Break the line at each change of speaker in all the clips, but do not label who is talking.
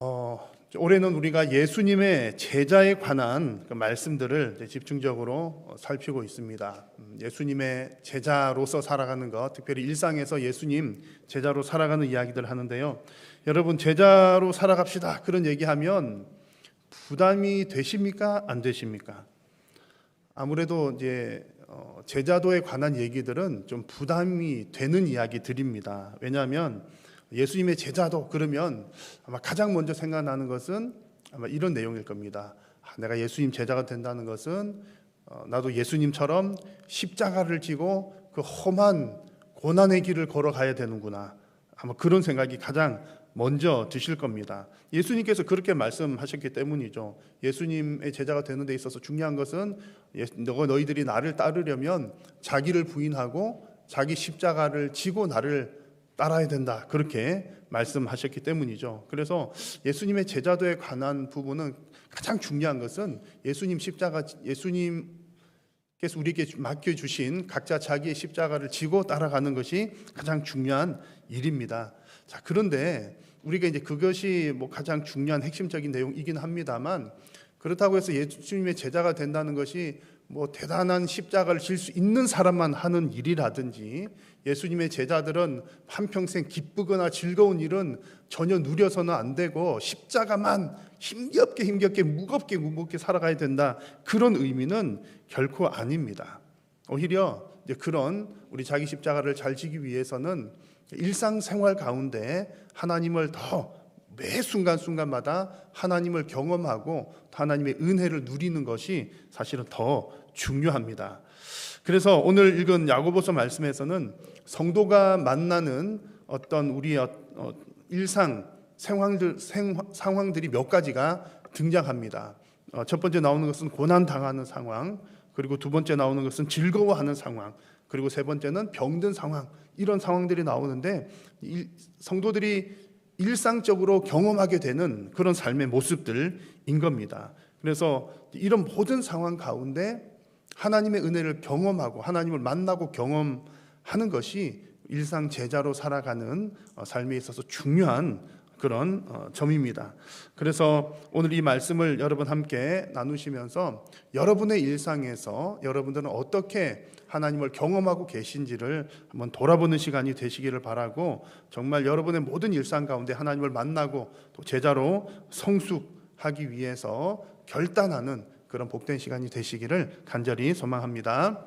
올해는 우리가 예수님의 제자에 관한 그 말씀들을 집중적으로 살피고 있습니다. 예수님의 제자로서 살아가는 것, 특별히 일상에서 예수님 제자로 살아가는 이야기들 하는데요. 여러분, 제자로 살아갑시다 그런 얘기하면 부담이 되십니까? 안 되십니까? 아무래도 이제 제자도에 관한 얘기들은 좀 부담이 되는 이야기들입니다. 왜냐하면 예수님의 제자도 그러면 아마 가장 먼저 생각나는 것은 아마 이런 내용일 겁니다. 내가 예수님 제자가 된다는 것은 나도 예수님처럼 십자가를 지고 그 험한 고난의 길을 걸어가야 되는구나. 아마 그런 생각이 가장 먼저 드실 겁니다. 예수님께서 그렇게 말씀하셨기 때문이죠. 예수님의 제자가 되는 데 있어서 중요한 것은 너희들이 나를 따르려면 자기를 부인하고 자기 십자가를 지고 나를 따라야 된다. 그렇게 말씀하셨기 때문이죠. 그래서 예수님의 제자도에 관한 부분은 가장 중요한 것은 예수님 십자가, 예수님께서 우리에게 맡겨주신 각자 자기의 십자가를 지고 따라가는 것이 가장 중요한 일입니다. 자, 그런데 우리가 이제 그것이 가장 중요한 핵심적인 내용이긴 합니다만, 그렇다고 해서 예수님의 제자가 된다는 것이 대단한 십자가를 질 수 있는 사람만 하는 일이라든지, 예수님의 제자들은 한평생 기쁘거나 즐거운 일은 전혀 누려서는 안 되고 십자가만 힘겹게 무겁게 살아가야 된다, 그런 의미는 결코 아닙니다. 오히려 이제 그런 우리 자기 십자가를 잘 지기 위해서는 일상생활 가운데 하나님을 더 매 순간순간마다 하나님을 경험하고 하나님의 은혜를 누리는 것이 사실은 더 중요합니다. 그래서 오늘 읽은 야고보서 말씀에서는 성도가 만나는 어떤 우리의 일상 상황들이 몇 가지가 등장합니다. 첫 번째 나오는 것은 고난 당하는 상황, 그리고 두 번째 나오는 것은 즐거워하는 상황, 그리고 세 번째는 병든 상황, 이런 상황들이 나오는데 성도들이 일상적으로 경험하게 되는 그런 삶의 모습들인 겁니다. 그래서 이런 모든 상황 가운데 하나님의 은혜를 경험하고 하나님을 만나고 경험하는 것이 일상 제자로 살아가는 삶에 있어서 중요한 그런 점입니다. 그래서 오늘 이 말씀을 여러분 함께 나누시면서 여러분의 일상에서 여러분들은 어떻게 하나님을 경험하고 계신지를 한번 돌아보는 시간이 되시기를 바라고, 정말 여러분의 모든 일상 가운데 하나님을 만나고 또 제자로 성숙하기 위해서 결단하는 그런 복된 시간이 되시기를 간절히 소망합니다.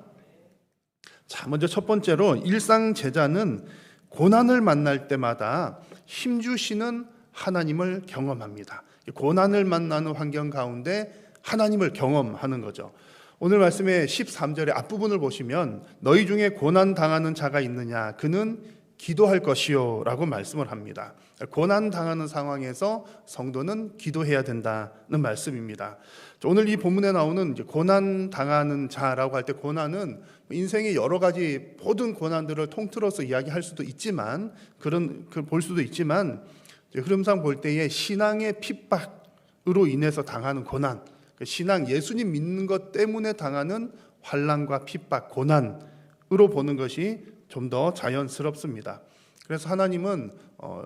자, 먼저 첫 번째로 일상 제자는 고난을 만날 때마다 힘주시는 하나님을 경험합니다. 고난을 만나는 환경 가운데 하나님을 경험하는 거죠. 오늘 말씀의 13절의 앞부분을 보시면 너희 중에 고난 당하는 자가 있느냐, 그는 기도할 것이요 라고 말씀을 합니다. 고난 당하는 상황에서 성도는 기도해야 된다는 말씀입니다. 오늘 이 본문에 나오는 고난 당하는 자라고 할 때, 고난은 인생의 여러 가지 모든 고난들을 통틀어서 이야기할 수도 있지만, 볼 수도 있지만, 흐름상 볼 때에 신앙의 핍박으로 인해서 당하는 고난, 신앙, 예수님 믿는 것 때문에 당하는 환난과 핍박, 고난으로 보는 것이 좀 더 자연스럽습니다. 그래서 하나님은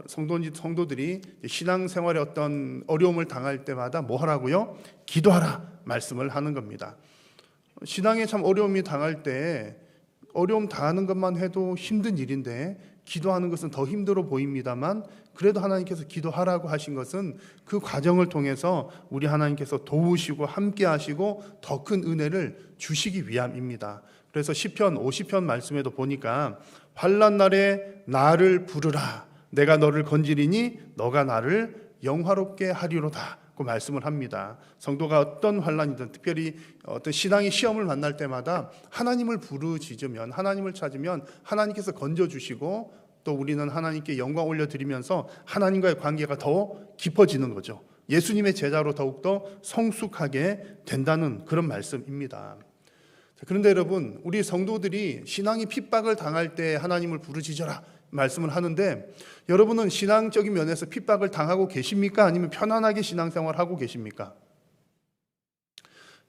성도들이 신앙생활에 어떤 어려움을 당할 때마다 뭐 하라고요? 기도하라 말씀을 하는 겁니다. 신앙에 참 어려움이 당할 때 어려움 당하는 것만 해도 힘든 일인데 기도하는 것은 더 힘들어 보입니다만, 그래도 하나님께서 기도하라고 하신 것은 그 과정을 통해서 우리 하나님께서 도우시고 함께 하시고 더 큰 은혜를 주시기 위함입니다. 그래서 시편 50편 말씀에도 보니까 환난 날에 나를 부르라, 내가 너를 건지리니 너가 나를 영화롭게 하리로다 그 말씀을 합니다. 성도가 어떤 환난이든, 특별히 어떤 신앙의 시험을 만날 때마다 하나님을 부르짖으면, 하나님을 찾으면 하나님께서 건져주시고, 또 우리는 하나님께 영광 올려드리면서 하나님과의 관계가 더 깊어지는 거죠. 예수님의 제자로 더욱더 성숙하게 된다는 그런 말씀입니다. 그런데 여러분, 우리 성도들이 신앙이 핍박을 당할 때 하나님을 부르짖어라 말씀을 하는데, 여러분은 신앙적인 면에서 핍박을 당하고 계십니까? 아니면 편안하게 신앙생활 하고 계십니까?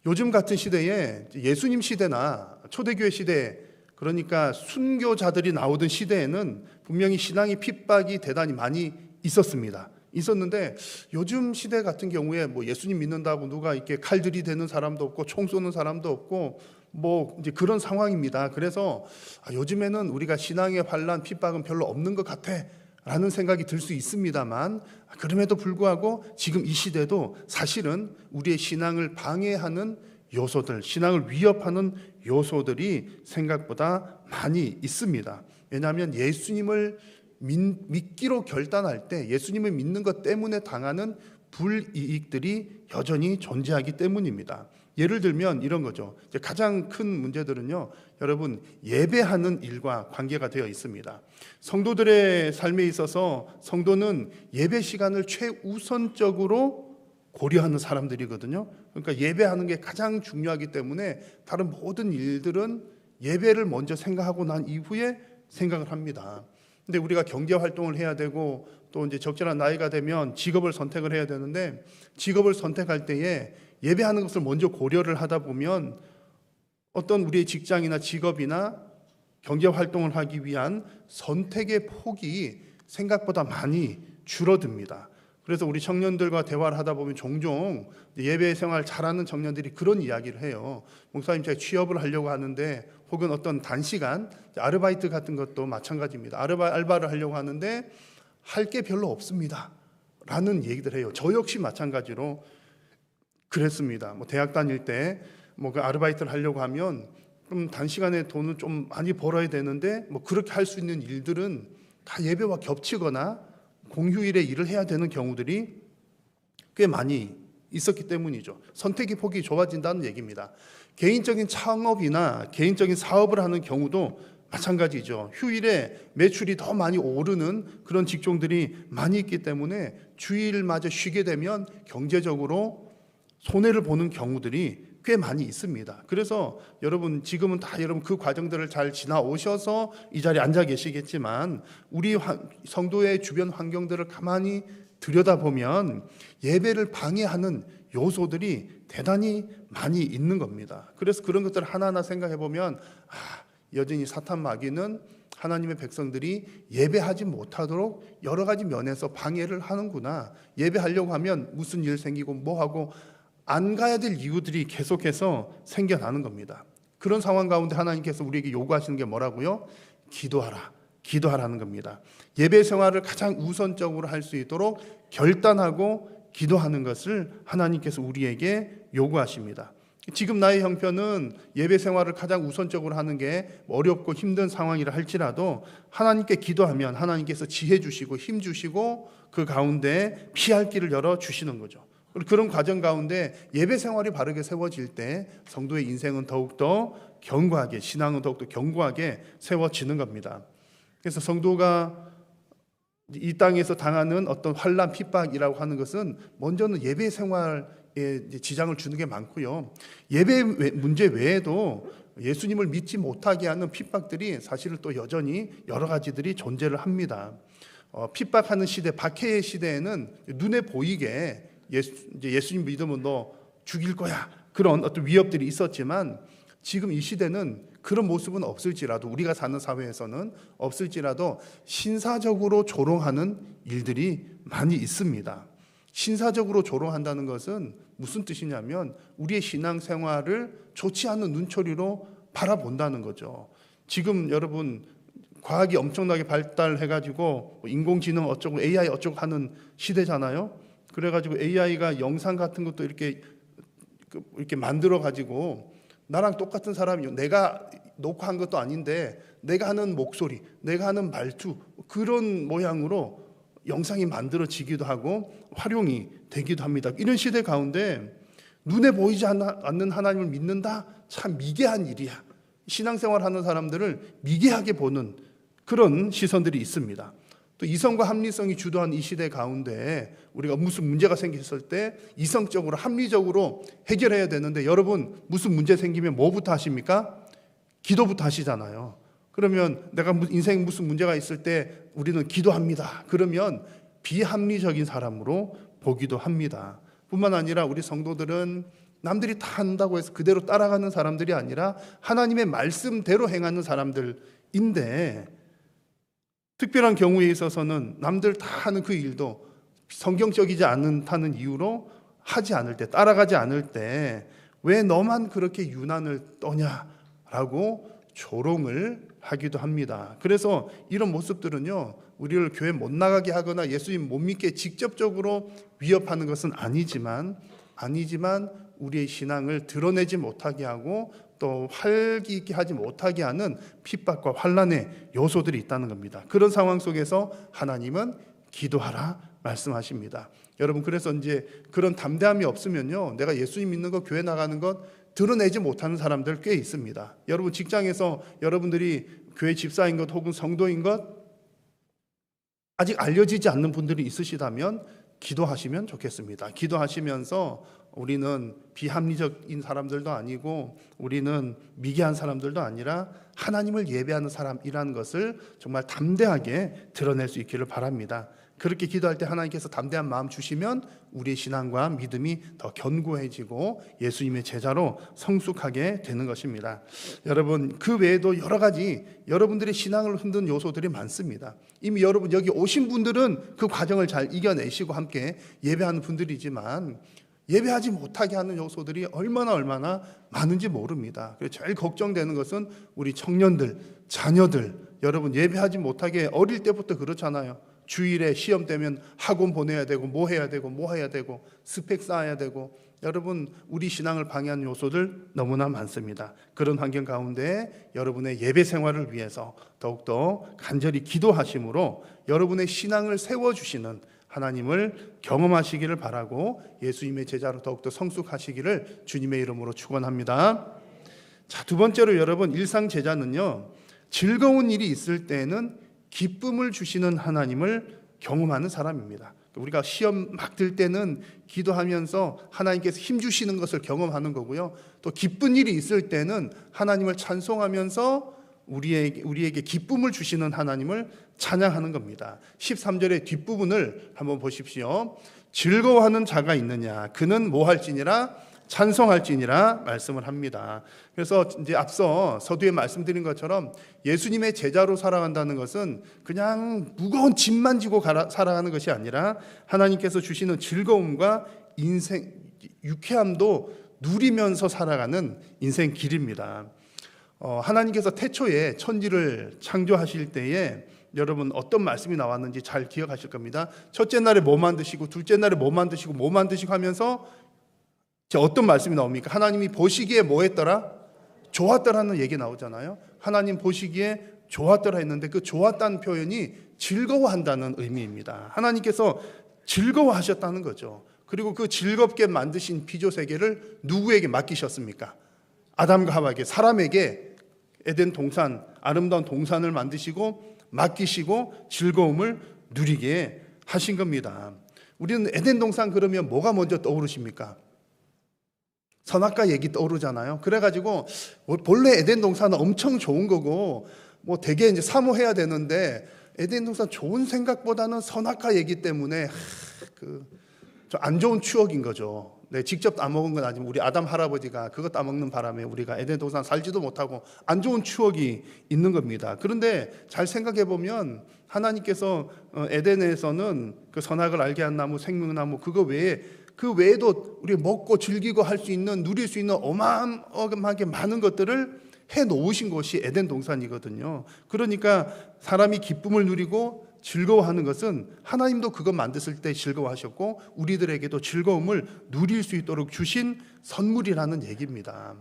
요즘 같은 시대에, 예수님 시대나 초대교회 시대, 그러니까 순교자들이 나오던 시대에는 분명히 신앙의 핍박이 대단히 많이 있었습니다. 있었는데 요즘 시대 같은 경우에 뭐 예수님 믿는다고 누가 이렇게 칼 들이대는 사람도 없고 총 쏘는 사람도 없고 뭐 이제 그런 상황입니다. 그래서 요즘에는 우리가 신앙의 환난, 핍박은 별로 없는 것 같아라는 생각이 들 수 있습니다만, 그럼에도 불구하고 지금 이 시대도 사실은 우리의 신앙을 방해하는 요소들, 신앙을 위협하는 요소들이 생각보다 많이 있습니다. 왜냐하면 예수님을 믿기로 결단할 때 예수님을 믿는 것 때문에 당하는 불이익들이 여전히 존재하기 때문입니다. 예를 들면 이런 거죠. 가장 큰 문제들은요, 여러분, 예배하는 일과 관계가 되어 있습니다. 성도들의 삶에 있어서 성도는 예배 시간을 최우선적으로 고려하는 사람들이거든요. 그러니까 예배하는 게 가장 중요하기 때문에 다른 모든 일들은 예배를 먼저 생각하고 난 이후에 생각을 합니다. 근데 우리가 경제 활동을 해야 되고 또 이제 적절한 나이가 되면 직업을 선택을 해야 되는데, 직업을 선택할 때에 예배하는 것을 먼저 고려를 하다 보면 어떤 우리의 직장이나 직업이나 경제 활동을 하기 위한 선택의 폭이 생각보다 많이 줄어듭니다. 그래서 우리 청년들과 대화를 하다 보면 종종 예배 생활 잘하는 청년들이 그런 이야기를 해요. 목사님, 제가 취업을 하려고 하는데, 혹은 어떤 단시간 아르바이트 같은 것도 마찬가지입니다. 알바를 하려고 하는데 할 게 별로 없습니다 라는 얘기들 해요. 저 역시 마찬가지로 그랬습니다. 뭐 대학 다닐 때 뭐 그 아르바이트를 하려고 하면 좀 단시간에 돈을 좀 많이 벌어야 되는데 뭐 그렇게 할 수 있는 일들은 다 예배와 겹치거나 공휴일에 일을 해야 되는 경우들이 꽤 많이 있었기 때문이죠. 선택의 폭이 좁아진다는 얘기입니다. 개인적인 창업이나 개인적인 사업을 하는 경우도 마찬가지죠. 휴일에 매출이 더 많이 오르는 그런 직종들이 많이 있기 때문에 주일마저 쉬게 되면 경제적으로 손해를 보는 경우들이 꽤 많이 있습니다. 그래서 여러분, 지금은 다 여러분 그 과정들을 잘 지나오셔서 이 자리에 앉아 계시겠지만, 우리 성도의 주변 환경들을 가만히 들여다보면 예배를 방해하는 요소들이 대단히 많이 있는 겁니다. 그래서 그런 것들을 하나하나 생각해 보면 여전히 사탄 마귀는 하나님의 백성들이 예배하지 못하도록 여러 가지 면에서 방해를 하는구나. 예배하려고 하면 무슨 일 생기고 뭐하고 안 가야 될 이유들이 계속해서 생겨나는 겁니다. 그런 상황 가운데 하나님께서 우리에게 요구하시는 게 뭐라고요? 기도하라. 기도하라는 겁니다. 예배 생활을 가장 우선적으로 할 수 있도록 결단하고 기도하는 것을 하나님께서 우리에게 요구하십니다. 지금 나의 형편은 예배 생활을 가장 우선적으로 하는 게 어렵고 힘든 상황이라 할지라도 하나님께 기도하면 하나님께서 지혜 주시고 힘 주시고 그 가운데 피할 길을 열어 주시는 거죠. 그런 과정 가운데 예배 생활이 바르게 세워질 때 성도의 인생은 더욱더 견고하게, 신앙은 더욱더 견고하게 세워지는 겁니다. 그래서 성도가 이 땅에서 당하는 어떤 환난, 핍박이라고 하는 것은 먼저는 예배 생활에 지장을 주는 게 많고요. 예배 문제 외에도 예수님을 믿지 못하게 하는 핍박들이 사실은 또 여전히 여러 가지들이 존재를 합니다. 핍박하는 시대, 박해의 시대에는 눈에 보이게 예수님 믿으면 너 죽일 거야, 그런 어떤 위협들이 있었지만, 지금 이 시대는 그런 모습은 없을지라도, 우리가 사는 사회에서는 없을지라도 신사적으로 조롱하는 일들이 많이 있습니다. 신사적으로 조롱한다는 것은 무슨 뜻이냐면 우리의 신앙생활을 좋지 않은 눈초리로 바라본다는 거죠. 지금 여러분, 과학이 엄청나게 발달해가지고 인공지능 어쩌고 AI 어쩌고 하는 시대잖아요. 그래가지고 AI가 영상 같은 것도 이렇게 만들어가지고 나랑 똑같은 사람이, 내가 녹화한 것도 아닌데 내가 하는 목소리, 내가 하는 말투, 그런 모양으로 영상이 만들어지기도 하고 활용이 되기도 합니다. 이런 시대 가운데 눈에 보이지 않는 하나님을 믿는다? 참 미개한 일이야. 신앙생활 하는 사람들을 미개하게 보는 그런 시선들이 있습니다. 또 이성과 합리성이 주도한 이 시대 가운데 우리가 무슨 문제가 생겼을 때 이성적으로 합리적으로 해결해야 되는데, 여러분 무슨 문제 생기면 뭐부터 하십니까? 기도부터 하시잖아요. 그러면 내가 인생 무슨 문제가 있을 때 우리는 기도합니다. 그러면 비합리적인 사람으로 보기도 합니다. 뿐만 아니라 우리 성도들은 남들이 다 한다고 해서 그대로 따라가는 사람들이 아니라 하나님의 말씀대로 행하는 사람들인데, 특별한 경우에 있어서는 남들 다 하는 그 일도 성경적이지 않다는 이유로 하지 않을 때, 따라가지 않을 때 왜 너만 그렇게 유난을 떠냐라고 조롱을 하기도 합니다. 그래서 이런 모습들은요, 우리를 교회 못 나가게 하거나 예수님 못 믿게 직접적으로 위협하는 것은 아니지만 우리의 신앙을 드러내지 못하게 하고 또 활기 있게 하지 못하게 하는 핍박과 환난의 요소들이 있다는 겁니다. 그런 상황 속에서 하나님은 기도하라 말씀하십니다. 여러분, 그래서 이제 그런 담대함이 없으면요, 내가 예수님 믿는 것, 교회 나가는 것 드러내지 못하는 사람들 꽤 있습니다. 여러분, 직장에서 여러분들이 교회 집사인 것 혹은 성도인 것 아직 알려지지 않는 분들이 있으시다면 기도하시면 좋겠습니다. 기도하시면서 우리는 비합리적인 사람들도 아니고 우리는 미개한 사람들도 아니라 하나님을 예배하는 사람이라는 것을 정말 담대하게 드러낼 수 있기를 바랍니다. 그렇게 기도할 때 하나님께서 담대한 마음 주시면 우리의 신앙과 믿음이 더 견고해지고 예수님의 제자로 성숙하게 되는 것입니다. 여러분, 그 외에도 여러 가지 여러분들의 신앙을 흔드는 요소들이 많습니다. 이미 여러분 여기 오신 분들은 그 과정을 잘 이겨내시고 함께 예배하는 분들이지만 예배하지 못하게 하는 요소들이 얼마나 많은지 모릅니다. 그래서 제일 걱정되는 것은 우리 청년들, 자녀들, 여러분 예배하지 못하게 어릴 때부터 그렇잖아요. 주일에 시험 되면 학원 보내야 되고 뭐 해야 되고 스펙 쌓아야 되고, 여러분 우리 신앙을 방해하는 요소들 너무나 많습니다. 그런 환경 가운데 여러분의 예배 생활을 위해서 더욱더 간절히 기도하심으로 여러분의 신앙을 세워주시는 하나님을 경험하시기를 바라고 예수님의 제자로 더욱더 성숙하시기를 주님의 이름으로 축원합니다. 자, 두 번째로 여러분, 일상 제자는요, 즐거운 일이 있을 때는 기쁨을 주시는 하나님을 경험하는 사람입니다. 우리가 시험 막 들 때는 기도하면서 하나님께서 힘 주시는 것을 경험하는 거고요. 또 기쁜 일이 있을 때는 하나님을 찬송하면서 우리에게 기쁨을 주시는 하나님을 찬양하는 겁니다. 13절의 뒷부분을 한번 보십시오. 즐거워하는 자가 있느냐, 그는 뭐 할지니라, 찬송할지니라 말씀을 합니다. 그래서 이제 앞서 서두에 말씀드린 것처럼 예수님의 제자로 살아간다는 것은 그냥 무거운 짐만 지고 살아가는 것이 아니라 하나님께서 주시는 즐거움과 인생 유쾌함도 누리면서 살아가는 인생 길입니다. 하나님께서 태초에 천지를 창조하실 때에 여러분 어떤 말씀이 나왔는지 잘 기억하실 겁니다. 첫째 날에 뭐 만드시고 둘째 날에 뭐 만드시고 뭐 만드시고 하면서 어떤 말씀이 나옵니까? 하나님이 보시기에 뭐 했더라? 좋았더라는 얘기 나오잖아요. 하나님 보시기에 좋았더라 했는데 그 좋았다는 표현이 즐거워한다는 의미입니다. 하나님께서 즐거워하셨다는 거죠. 그리고 그 즐겁게 만드신 피조 세계를 누구에게 맡기셨습니까? 아담과 하와에게, 사람에게 에덴 동산, 아름다운 동산을 만드시고 맡기시고 즐거움을 누리게 하신 겁니다. 우리는 에덴 동산 그러면 뭐가 먼저 떠오르십니까? 선악과 얘기 떠오르잖아요. 그래가지고 본래 에덴 동산은 엄청 좋은 거고 뭐 되게 이제 사모해야 되는데 에덴 동산 좋은 생각보다는 선악과 얘기 때문에 좀 안 좋은 추억인 거죠. 네, 직접 따먹은 건 아니지만 우리 아담 할아버지가 그거 따먹는 바람에 우리가 에덴 동산 살지도 못하고 안 좋은 추억이 있는 겁니다. 그런데 잘 생각해 보면 하나님께서 에덴에서는 그 선악을 알게 한 나무, 생명나무 그거 외에 그 외에도 우리 먹고 즐기고 할 수 있는, 누릴 수 있는 어마어마하게 많은 것들을 해 놓으신 것이 에덴 동산이거든요. 그러니까 사람이 기쁨을 누리고 즐거워하는 것은 하나님도 그거 만드실 때 즐거워하셨고 우리들에게도 즐거움을 누릴 수 있도록 주신 선물이라는 얘기입니다.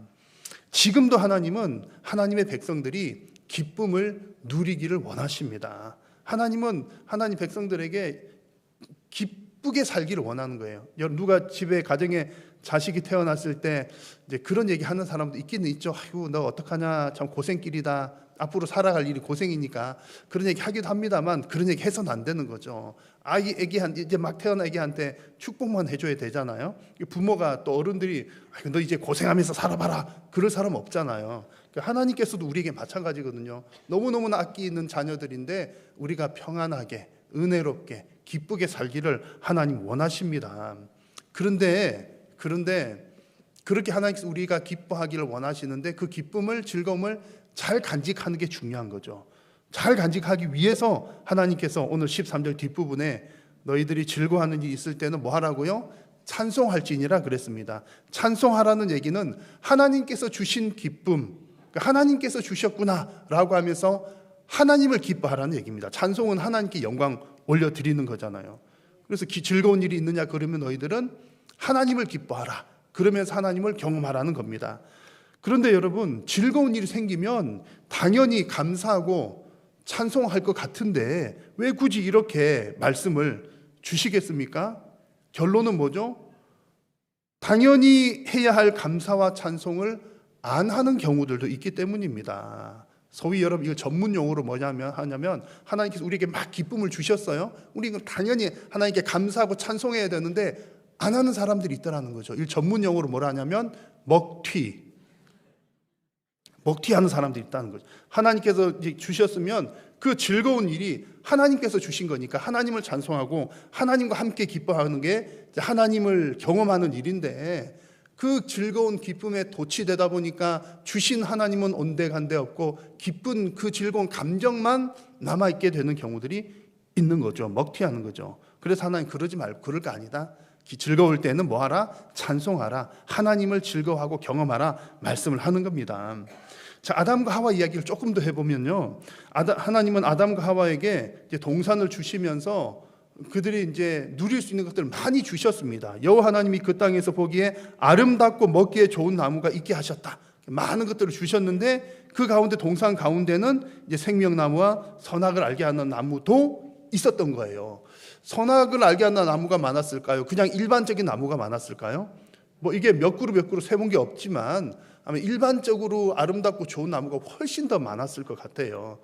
지금도 하나님은 하나님의 백성들이 기쁨을 누리기를 원하십니다. 하나님은 하나님 백성들에게 기쁘게 살기를 원하는 거예요. 누가 집에 가정에 자식이 태어났을 때 이제 그런 얘기 하는 사람도 있기는 있죠. 아이고 너 어떡하냐, 참 고생길이다. 앞으로 살아갈 일이 고생이니까 그런 얘기 하기도 합니다만 그런 얘기 해서는 안 되는 거죠. 애기한테 이제 막 태어난 애기한테 축복만 해줘야 되잖아요. 부모가 또 어른들이 너 이제 고생하면서 살아봐라 그럴 사람 없잖아요. 하나님께서도 우리에게 마찬가지거든요. 너무너무나 아끼는 자녀들인데 우리가 평안하게 은혜롭게 기쁘게 살기를 하나님 원하십니다. 그런데 그렇게 하나님께서 우리가 기뻐하기를 원하시는데 그 기쁨을, 즐거움을 잘 간직하는 게 중요한 거죠. 잘 간직하기 위해서 하나님께서 오늘 13절 뒷부분에 너희들이 즐거워하는 일이 있을 때는 뭐 하라고요? 찬송할지니라 그랬습니다. 찬송하라는 얘기는 하나님께서 주신 기쁨, 하나님께서 주셨구나라고 하면서 하나님을 기뻐하라는 얘기입니다. 찬송은 하나님께 영광 올려드리는 거잖아요. 그래서 즐거운 일이 있느냐 그러면 너희들은 하나님을 기뻐하라. 그러면서 하나님을 경험하라는 겁니다. 그런데 여러분, 즐거운 일이 생기면 당연히 감사하고 찬송할 것 같은데 왜 굳이 이렇게 말씀을 주시겠습니까? 결론은 뭐죠? 당연히 해야 할 감사와 찬송을 안 하는 경우들도 있기 때문입니다. 소위 여러분 이거 전문 용어로 하냐면 하나님께서 우리에게 막 기쁨을 주셨어요. 우리는 당연히 하나님께 감사하고 찬송해야 되는데 안 하는 사람들이 있더라는 거죠. 이 전문 용어로 뭐라 하냐면 먹튀하는 사람들이 있다는 거죠. 하나님께서 주셨으면 그 즐거운 일이 하나님께서 주신 거니까 하나님을 찬송하고 하나님과 함께 기뻐하는 게 하나님을 경험하는 일인데 그 즐거운 기쁨에 도취되다 보니까 주신 하나님은 온데간데 없고 기쁜 그 즐거운 감정만 남아있게 되는 경우들이 있는 거죠. 먹튀하는 거죠. 그래서 하나님 그러지 말고 그럴 거 아니다. 즐거울 때는 뭐하라? 찬송하라. 하나님을 즐거워하고 경험하라 말씀을 하는 겁니다. 자, 아담과 하와 이야기를 조금 더 해보면요, 하나님은 아담과 하와에게 이제 동산을 주시면서 그들이 이제 누릴 수 있는 것들을 많이 주셨습니다. 여호와 하나님이 그 땅에서 보기에 아름답고 먹기에 좋은 나무가 있게 하셨다. 많은 것들을 주셨는데 그 가운데 동산 가운데는 이제 생명나무와 선악을 알게 하는 나무도 있었던 거예요. 선악을 알게 하는 나무가 많았을까요? 그냥 일반적인 나무가 많았을까요? 뭐 이게 몇 그루 세본 게 없지만 아마 일반적으로 아름답고 좋은 나무가 훨씬 더 많았을 것 같아요.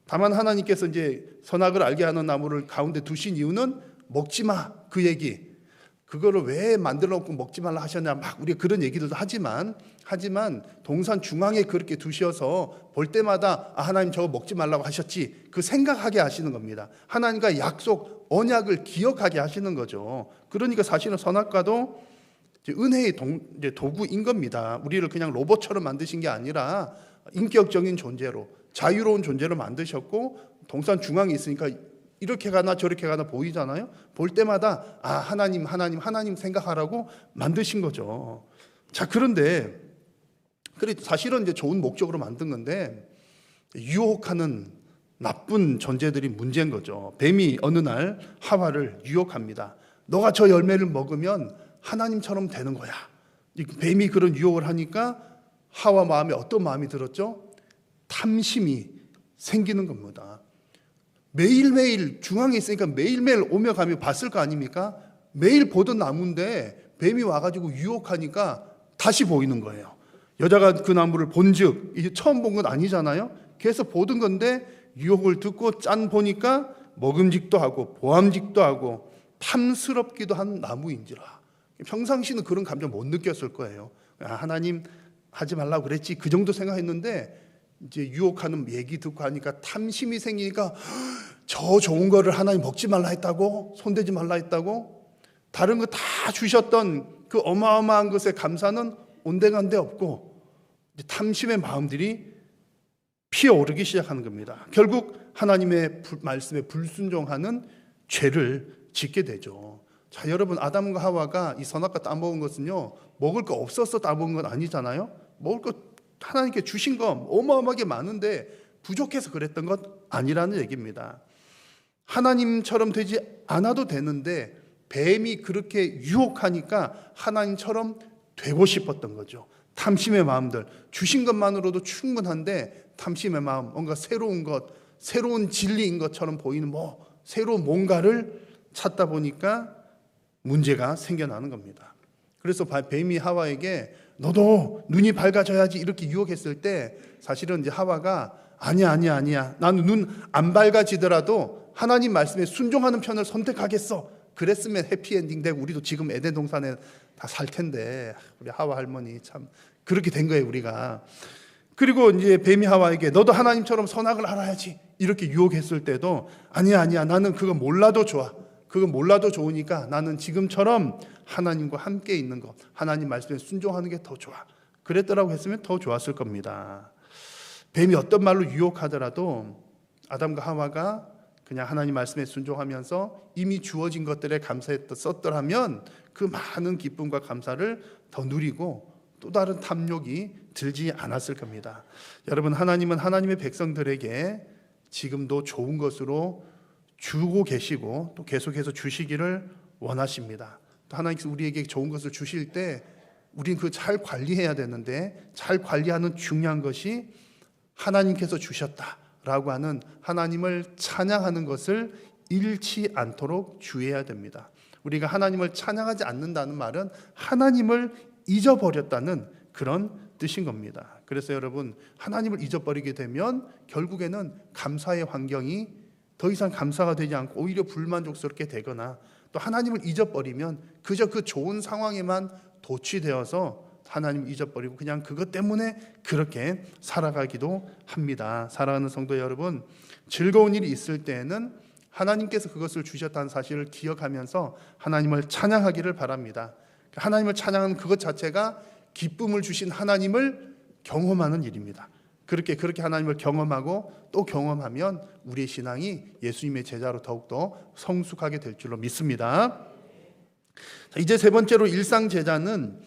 다만 하나님께서 이제 선악을 알게 하는 나무를 가운데 두신 이유는 먹지 마, 그 얘기. 그거를 왜 만들어 놓고 먹지 말라 하셨냐, 막 우리가 그런 얘기들도 하지만 동산 중앙에 그렇게 두셔서 볼 때마다 하나님 저거 먹지 말라고 하셨지, 그 생각하게 하시는 겁니다. 하나님과 약속, 언약을 기억하게 하시는 거죠. 그러니까 사실은 선악과도 은혜의 도구인 겁니다. 우리를 그냥 로봇처럼 만드신 게 아니라 인격적인 존재로, 자유로운 존재로 만드셨고, 동산 중앙에 있으니까 이렇게 가나 저렇게 가나 보이잖아요. 볼 때마다 하나님 생각하라고 만드신 거죠. 자, 그런데 사실은 이제 좋은 목적으로 만든 건데 유혹하는 나쁜 존재들이 문제인 거죠. 뱀이 어느 날 하와를 유혹합니다. 너가 저 열매를 먹으면 하나님처럼 되는 거야. 뱀이 그런 유혹을 하니까 하와 마음에 어떤 마음이 들었죠? 탐심이 생기는 겁니다. 매일매일 중앙에 있으니까 매일매일 오며 가며 봤을 거 아닙니까? 매일 보던 나무인데 뱀이 와가지고 유혹하니까 다시 보이는 거예요. 여자가 그 나무를 본즉, 이게 처음 본 건 아니잖아요. 계속 보던 건데 유혹을 듣고 짠 보니까 먹음직도 하고 보암직도 하고 탐스럽기도 한 나무인지라. 평상시는 그런 감정 못 느꼈을 거예요. 하나님 하지 말라고 그랬지, 그 정도 생각했는데 이제 유혹하는 얘기 듣고 하니까 탐심이 생기니까 저 좋은 거를 하나님 먹지 말라 했다고, 손대지 말라 했다고, 다른 거 다 주셨던 그 어마어마한 것에 감사는 온데간데 없고 탐심의 마음들이 피어오르기 시작하는 겁니다. 결국 하나님의 말씀에 불순종하는 죄를 짓게 되죠. 자, 여러분, 아담과 하와가 이 선악과 따먹은 것은요, 먹을 거 없어서 따먹은 건 아니잖아요. 먹을 거 하나님께 주신 거 어마어마하게 많은데 부족해서 그랬던 것 아니라는 얘기입니다. 하나님처럼 되지 않아도 되는데 뱀이 그렇게 유혹하니까 하나님처럼 되고 싶었던 거죠. 탐심의 마음들, 주신 것만으로도 충분한데 탐심의 마음, 뭔가 새로운 것, 새로운 진리인 것처럼 보이는 새로운 뭔가를 찾다 보니까 문제가 생겨나는 겁니다. 그래서 뱀이 하와에게 너도 눈이 밝아져야지 이렇게 유혹했을 때 사실은 이제 하와가 아니야. 나는 눈 안 밝아지더라도 하나님 말씀에 순종하는 편을 선택하겠어. 그랬으면 해피엔딩 되고 우리도 지금 에덴 동산에 다 살 텐데, 우리 하와 할머니 참 그렇게 된 거예요, 우리가. 그리고 이제 뱀이 하와에게 너도 하나님처럼 선악을 알아야지 이렇게 유혹했을 때도 아니야. 나는 그거 몰라도 좋아. 그거 몰라도 좋으니까 나는 지금처럼 하나님과 함께 있는 것, 하나님 말씀에 순종하는 게 더 좋아. 그랬더라고 했으면 더 좋았을 겁니다. 뱀이 어떤 말로 유혹하더라도 아담과 하와가 그냥 하나님 말씀에 순종하면서 이미 주어진 것들에 감사했었더라면 그 많은 기쁨과 감사를 더 누리고 또 다른 탐욕이 들지 않았을 겁니다. 여러분, 하나님은 하나님의 백성들에게 지금도 좋은 것으로 주고 계시고 또 계속해서 주시기를 원하십니다. 또 하나님께서 우리에게 좋은 것을 주실 때 우리는 그 잘 관리해야 되는데, 잘 관리하는 중요한 것이 하나님께서 주셨다라고 하는 하나님을 찬양하는 것을 잃지 않도록 주의해야 됩니다. 우리가 하나님을 찬양하지 않는다는 말은 하나님을 잊어버렸다는 그런 뜻인 겁니다. 그래서 여러분, 하나님을 잊어버리게 되면 결국에는 감사의 환경이 더 이상 감사가 되지 않고 오히려 불만족스럽게 되거나, 또 하나님을 잊어버리면 그저 그 좋은 상황에만 도취되어서 하나님을 잊어버리고 그냥 그것 때문에 그렇게 살아가기도 합니다. 사랑하는 성도 여러분, 즐거운 일이 있을 때에는 하나님께서 그것을 주셨다는 사실을 기억하면서 하나님을 찬양하기를 바랍니다. 하나님을 찬양하는 그것 자체가 기쁨을 주신 하나님을 경험하는 일입니다. 그렇게 하나님을 경험하고 또 경험하면 우리의 신앙이 예수님의 제자로 더욱더 성숙하게 될 줄로 믿습니다. 자, 이제 세 번째로 일상 제자는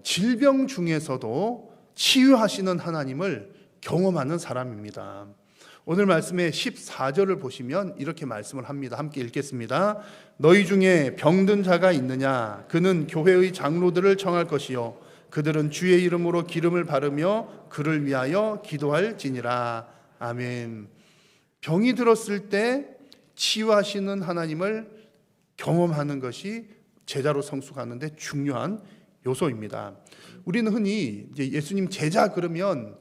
질병 중에서도 치유하시는 하나님을 경험하는 사람입니다. 오늘 말씀의 14절을 보시면 이렇게 말씀을 합니다. 함께 읽겠습니다. 너희 중에 병든 자가 있느냐? 그는 교회의 장로들을 청할 것이요 그들은 주의 이름으로 기름을 바르며 그를 위하여 기도할지니라. 아멘. 병이 들었을 때 치유하시는 하나님을 경험하는 것이 제자로 성숙하는데 중요한 요소입니다. 우리는 흔히 이제 예수님 제자 그러면,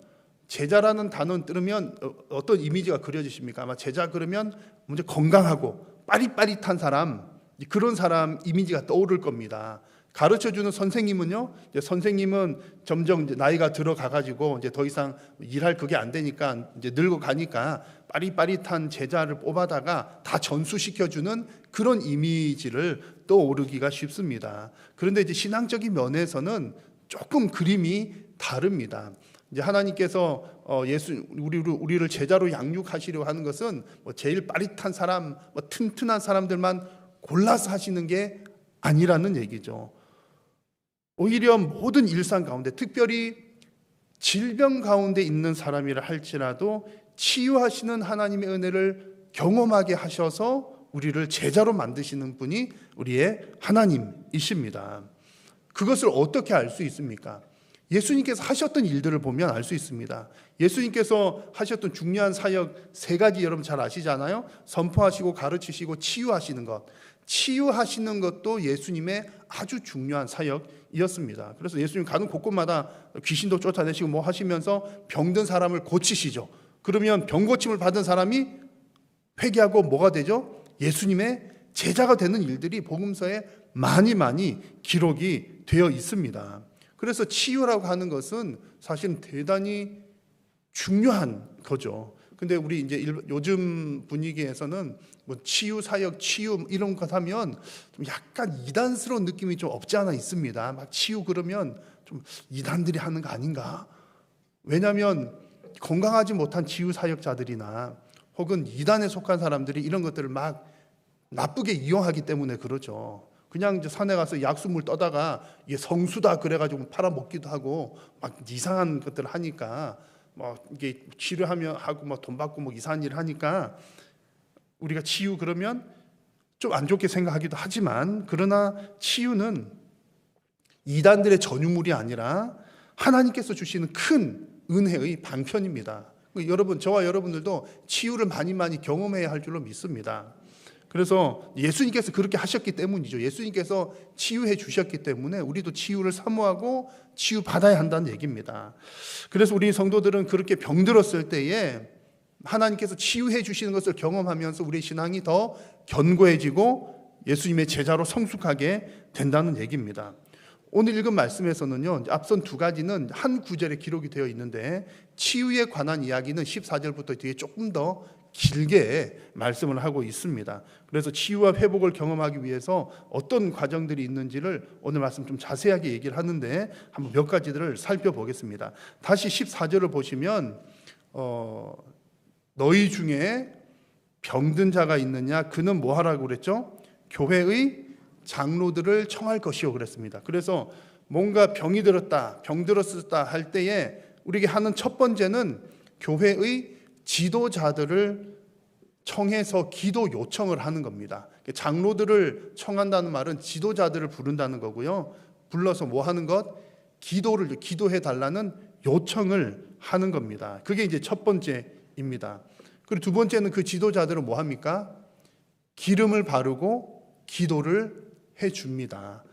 제자라는 단어 들으면 어떤 이미지가 그려지십니까? 아마 제자 그러면 먼저 건강하고 빠릿빠릿한 사람, 그런 사람 이미지가 떠오를 겁니다. 가르쳐주는 선생님은요, 이제 선생님은 점점 이제 나이가 들어가가지고 이제 더 이상 일할 그게 안 되니까 이제 늙어 가니까 빠릿빠릿한 제자를 뽑아다가 다 전수시켜주는 그런 이미지를 떠오르기가 쉽습니다. 그런데 이제 신앙적인 면에서는 조금 그림이 다릅니다. 이제 하나님께서 우리를 제자로 양육하시려고 하는 것은 뭐 제일 빠릿한 사람, 뭐 튼튼한 사람들만 골라서 하시는 게 아니라는 얘기죠. 오히려 모든 일상 가운데, 특별히 질병 가운데 있는 사람이라 할지라도 치유하시는 하나님의 은혜를 경험하게 하셔서 우리를 제자로 만드시는 분이 우리의 하나님이십니다. 그것을 어떻게 알 수 있습니까? 예수님께서 하셨던 일들을 보면 알 수 있습니다. 예수님께서 하셨던 중요한 사역 세 가지 여러분 잘 아시잖아요. 선포하시고 가르치시고 치유하시는 것. 치유하시는 것도 예수님의 아주 중요한 사역이었습니다. 그래서 예수님 가는 곳곳마다 귀신도 쫓아내시고 뭐 하시면서 병든 사람을 고치시죠. 그러면 병 고침을 받은 사람이 회개하고 뭐가 되죠? 예수님의 제자가 되는 일들이 복음서에 많이 기록이 되어 있습니다. 그래서 치유라고 하는 것은 사실은 대단히 중요한 거죠. 근데 우리 이제 요즘 분위기에서는 뭐 치유 사역, 치유 이런 것 하면 좀 약간 이단스러운 느낌이 좀 없지 않아 있습니다. 막 치유 그러면 좀 이단들이 하는 거 아닌가? 왜냐하면 건강하지 못한 치유 사역자들이나 혹은 이단에 속한 사람들이 이런 것들을 막 나쁘게 이용하기 때문에 그러죠. 그냥 이제 산에 가서 약수물 떠다가 이게 성수다 그래가지고 팔아먹기도 하고 막 이상한 것들을 하니까 뭐 이게 치료하면 하고 뭐 돈 받고 뭐 이상한 일을 하니까 우리가 치유 그러면 좀 안 좋게 생각하기도 하지만, 그러나 치유는 이단들의 전유물이 아니라 하나님께서 주시는 큰 은혜의 방편입니다. 여러분, 저와 여러분들도 치유를 많이 경험해야 할 줄로 믿습니다. 그래서 예수님께서 그렇게 하셨기 때문이죠. 예수님께서 치유해 주셨기 때문에 우리도 치유를 사모하고 치유받아야 한다는 얘기입니다. 그래서 우리 성도들은 그렇게 병들었을 때에 하나님께서 치유해 주시는 것을 경험하면서 우리의 신앙이 더 견고해지고 예수님의 제자로 성숙하게 된다는 얘기입니다. 오늘 읽은 말씀에서는요, 앞선 두 가지는 한 구절에 기록이 되어 있는데 치유에 관한 이야기는 14절부터 뒤에 조금 더 길게 말씀을 하고 있습니다. 그래서 치유와 회복을 경험하기 위해서 어떤 과정들이 있는지를 오늘 말씀 좀 자세하게 얘기를 하는데 한번 몇 가지들을 살펴보겠습니다. 다시 14절을 보시면 너희 중에 병든 자가 있느냐? 그는 뭐 하라고 그랬죠? 교회의 장로들을 청할 것이요 그랬습니다. 그래서 뭔가 병이 들었다, 병들었다 할 때에 우리에게 하는 첫 번째는 교회의 지도자들을 청해서 기도 요청을 하는 겁니다. 장로들을 청한다는 말은 지도자들을 부른다는 거고요. 불러서 뭐 하는 것? 기도해 달라는 요청을 하는 겁니다. 그게 이제 첫 번째입니다. 그리고 두 번째는 그 지도자들은 뭐 합니까? 기름을 바르고 기도를 해 줍니다.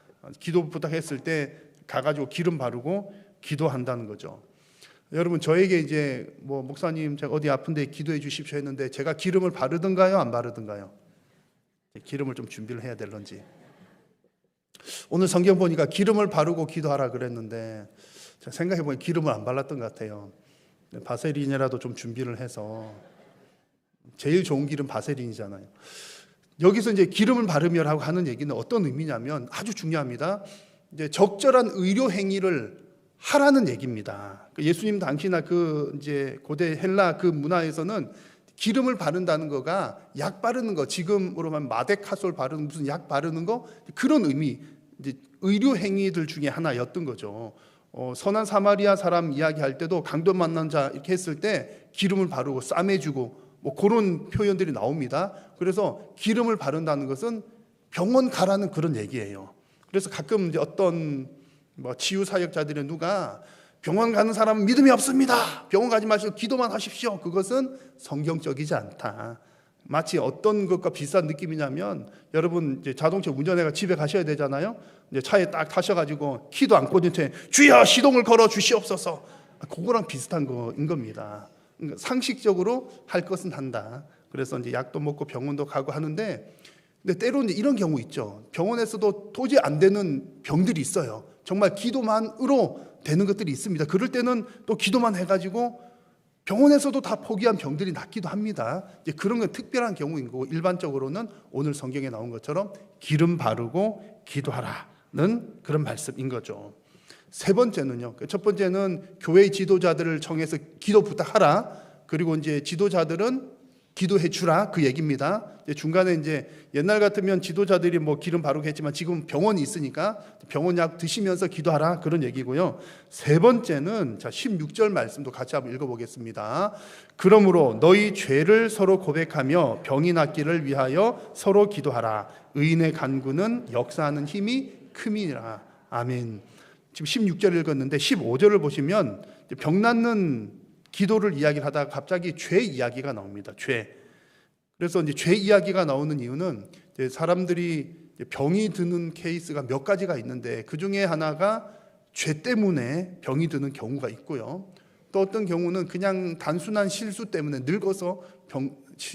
기도 부탁했을 때 가가지고 기름 바르고 기도한다는 거죠. 여러분, 저에게 이제 뭐 목사님 제가 어디 아픈데 기도해 주십시오 했는데 제가 기름을 바르든가요, 안 바르든가요? 기름을 좀 준비를 해야 될런지. 오늘 성경 보니까 기름을 바르고 기도하라 그랬는데 제가 생각해 보니 기름을 안 발랐던 것 같아요. 바세린이라도 좀 준비를 해서. 제일 좋은 기름 바세린이잖아요. 여기서 이제 기름을 바르며라고 하는 얘기는 어떤 의미냐면 아주 중요합니다. 이제 적절한 의료 행위를 하라는 얘기입니다. 예수님 당시나 그 이제 고대 헬라 그 문화에서는 기름을 바른다는 거가 약 바르는 거, 지금으로 하면 마데카솔 바르는 무슨 약 바르는 거, 그런 의미, 이제 의료 행위들 중에 하나였던 거죠. 선한 사마리아 사람 이야기할 때도 강도 만난 자 이렇게 했을 때 기름을 바르고 싸매주고 뭐 그런 표현들이 나옵니다. 그래서 기름을 바른다는 것은 병원 가라는 그런 얘기예요. 그래서 가끔 이제 어떤 뭐 치유 사역자들의 누가 병원 가는 사람은 믿음이 없습니다. 병원 가지 마시고 기도만 하십시오. 그것은 성경적이지 않다. 마치 어떤 것과 비슷한 느낌이냐면 여러분 이제 자동차 운전해가 집에 가셔야 되잖아요. 이제 차에 딱 타셔가지고 키도 안 꽂은 채 주여 시동을 걸어 주시옵소서. 그거랑 비슷한 거인 겁니다. 그러니까 상식적으로 할 것은 한다. 그래서 이제 약도 먹고 병원도 가고 하는데, 근데 때로는 이런 경우 있죠. 병원에서도 도저히 안 되는 병들이 있어요. 정말 기도만으로 되는 것들이 있습니다. 그럴 때는 또 기도만 해가지고 병원에서도 다 포기한 병들이 낫기도 합니다. 이제 그런 건 특별한 경우인 거고, 일반적으로는 오늘 성경에 나온 것처럼 기름 바르고 기도하라는 그런 말씀인 거죠. 세 번째는요. 첫 번째는 교회의 지도자들을 청해서 기도 부탁하라. 그리고 이제 지도자들은 기도해 주라 그 얘기입니다. 중간에 이제 옛날 같으면 지도자들이 뭐 기름 바르고 했지만 지금 병원이 있으니까 병원 약 드시면서 기도하라 그런 얘기고요. 세 번째는 자 16절 말씀도 같이 한번 읽어보겠습니다. 그러므로 너희 죄를 서로 고백하며 병이 낫기를 위하여 서로 기도하라. 의인의 간구는 역사하는 힘이 큼이니라. 아멘. 지금 16절 읽었는데 15절을 보시면 병 낫는 기도를 이야기를 하다가 갑자기 죄 이야기가 나옵니다. 죄. 그래서 이제 죄 이야기가 나오는 이유는 이제 사람들이 병이 드는 케이스가 몇 가지가 있는데 그 중에 하나가 죄 때문에 병이 드는 경우가 있고요. 또 어떤 경우는 그냥 단순한 실수 때문에 늙어서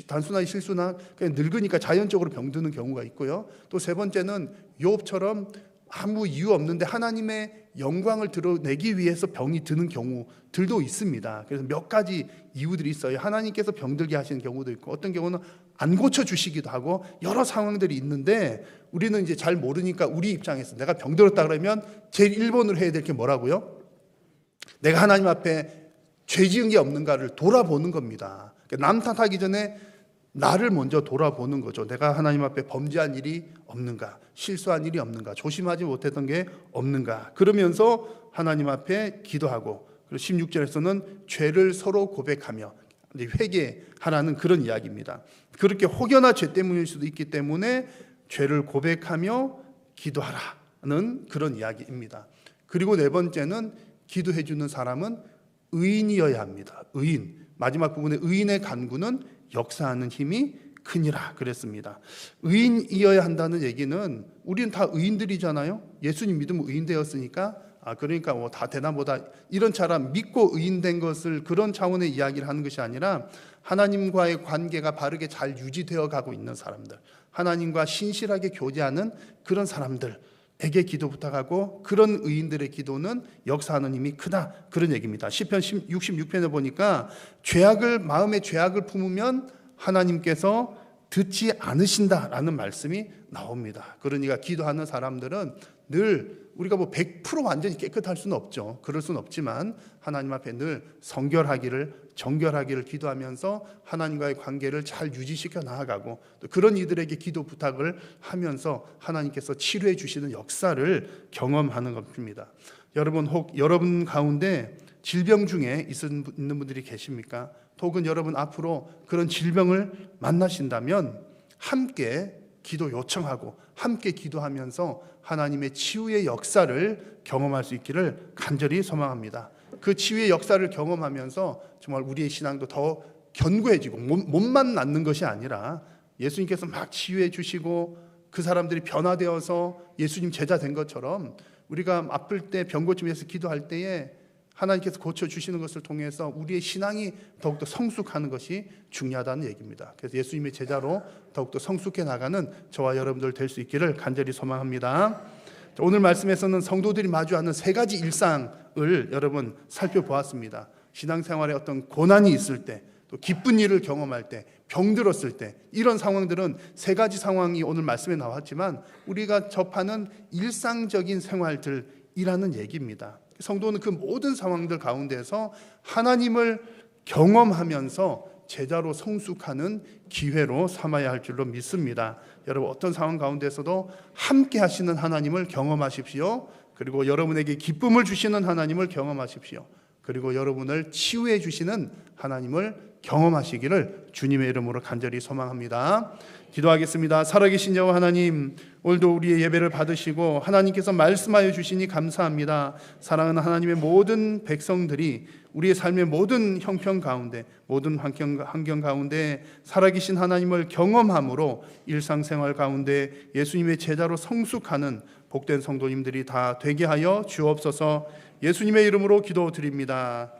단순한 실수나 그냥 늙으니까 자연적으로 병드는 경우가 있고요. 또 세 번째는 욥처럼 아무 이유 없는데 하나님의 영광을 드러내기 위해서 병이 드는 경우들도 있습니다. 그래서 몇 가지 이유들이 있어요. 하나님께서 병들게 하시는 경우도 있고 어떤 경우는 안 고쳐주시기도 하고 여러 상황들이 있는데 우리는 이제 잘 모르니까 우리 입장에서 내가 병들었다 그러면 제일 1번으로 해야 될 게 뭐라고요? 내가 하나님 앞에 죄 지은 게 없는가를 돌아보는 겁니다. 남 탓하기 전에 나를 먼저 돌아보는 거죠. 내가 하나님 앞에 범죄한 일이 없는가, 실수한 일이 없는가, 조심하지 못했던 게 없는가. 그러면서 하나님 앞에 기도하고, 그리고 16절에서는 죄를 서로 고백하며 회개하라는 그런 이야기입니다. 그렇게 혹여나 죄 때문일 수도 있기 때문에 죄를 고백하며 기도하라는 그런 이야기입니다. 그리고 네 번째는 기도해 주는 사람은 의인이어야 합니다. 의인. 마지막 부분에 의인의 간구는 역사하는 힘이 크니라 그랬습니다. 의인이어야 한다는 얘기는 우리는 다 의인들이잖아요. 예수님 믿으면 의인 되었으니까 그러니까 뭐 다 되나보다 이런처럼 믿고 의인된 것을 그런 차원의 이야기를 하는 것이 아니라 하나님과의 관계가 바르게 잘 유지되어 가고 있는 사람들, 하나님과 신실하게 교제하는 그런 사람들에게 기도 부탁하고 그런 의인들의 기도는 역사하는 힘이 크다 그런 얘기입니다. 시편 66편에 보니까 마음의 죄악을 품으면 하나님께서 듣지 않으신다라는 말씀이 나옵니다. 그러니까 기도하는 사람들은 늘 우리가 뭐 100% 완전히 깨끗할 수는 없죠. 그럴 수는 없지만 하나님 앞에 늘 정결하기를 기도하면서 하나님과의 관계를 잘 유지시켜 나아가고, 또 그런 이들에게 기도 부탁을 하면서 하나님께서 치료해 주시는 역사를 경험하는 것입니다. 여러분 가운데 질병 중에 있는 분들이 계십니까? 혹은 여러분 앞으로 그런 질병을 만나신다면 함께 기도 요청하고 함께 기도하면서 하나님의 치유의 역사를 경험할 수 있기를 간절히 소망합니다. 그 치유의 역사를 경험하면서 정말 우리의 신앙도 더 견고해지고, 몸만 낫는 것이 아니라 예수님께서 막 치유해 주시고 그 사람들이 변화되어서 예수님 제자 된 것처럼 우리가 아플 때 병고침에서 기도할 때에 하나님께서 고쳐주시는 것을 통해서 우리의 신앙이 더욱더 성숙하는 것이 중요하다는 얘기입니다. 그래서 예수님의 제자로 더욱더 성숙해 나가는 저와 여러분들 될 수 있기를 간절히 소망합니다. 오늘 말씀에서는 성도들이 마주하는 세 가지 일상을 여러분 살펴보았습니다. 신앙생활에 어떤 고난이 있을 때, 또 기쁜 일을 경험할 때, 병들었을 때, 이런 상황들은 세 가지 상황이 오늘 말씀에 나왔지만 우리가 접하는 일상적인 생활들이라는 얘기입니다. 성도는 그 모든 상황들 가운데서 하나님을 경험하면서 제자로 성숙하는 기회로 삼아야 할 줄로 믿습니다. 여러분, 어떤 상황 가운데서도 함께 하시는 하나님을 경험하십시오. 그리고 여러분에게 기쁨을 주시는 하나님을 경험하십시오. 그리고 여러분을 치유해 주시는 하나님을 경험하시기를 주님의 이름으로 간절히 소망합니다. 기도하겠습니다. 살아계신 여호와 하나님, 오늘도 우리의 예배를 받으시고 하나님께서 말씀하여 주시니 감사합니다. 사랑하는 하나님의 모든 백성들이 우리의 삶의 모든 형편 가운데, 모든 환경 가운데 살아계신 하나님을 경험함으로 일상생활 가운데 예수님의 제자로 성숙하는 복된 성도님들이 다 되게 하여 주옵소서. 예수님의 이름으로 기도드립니다.